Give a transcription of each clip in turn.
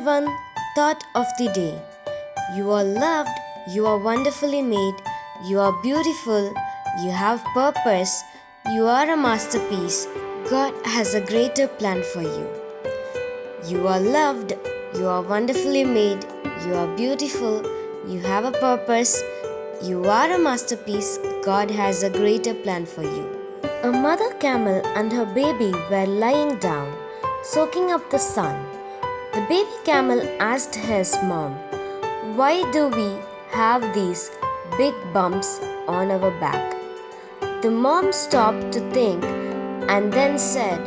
everyone, thought of the day. You are loved, you are wonderfully made, you are beautiful, you have purpose, you are a masterpiece. God has a greater plan for you. You are loved, you are wonderfully made, you are beautiful, you have a purpose, you are a masterpiece. God has a greater plan for you. A mother camel and her baby were lying down, soaking up the sun. The baby camel asked his mom, "Why do we have these big bumps on our back?" The mom stopped to think and then said,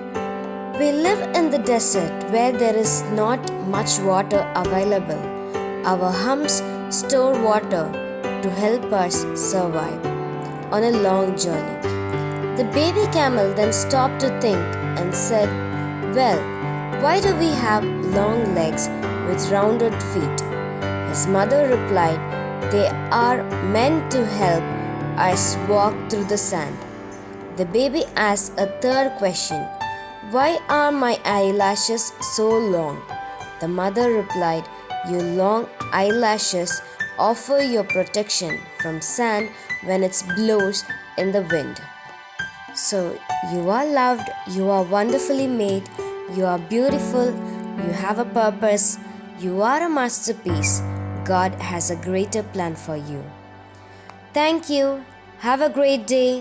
"We live in the desert where there is not much water available. Our humps store water to help us survive on a long journey." The baby camel then stopped to think and said, "Well, why do we have long legs with rounded feet?" His mother replied, "They are meant to help us walk through the sand." The baby asked a third question, "Why are my eyelashes so long?" The mother replied, "Your long eyelashes offer your protection from sand when it blows in the wind." So, you are loved, you are wonderfully made, you are beautiful, you have a purpose, you are a masterpiece. God has a greater plan for you. Thank you. Have a great day.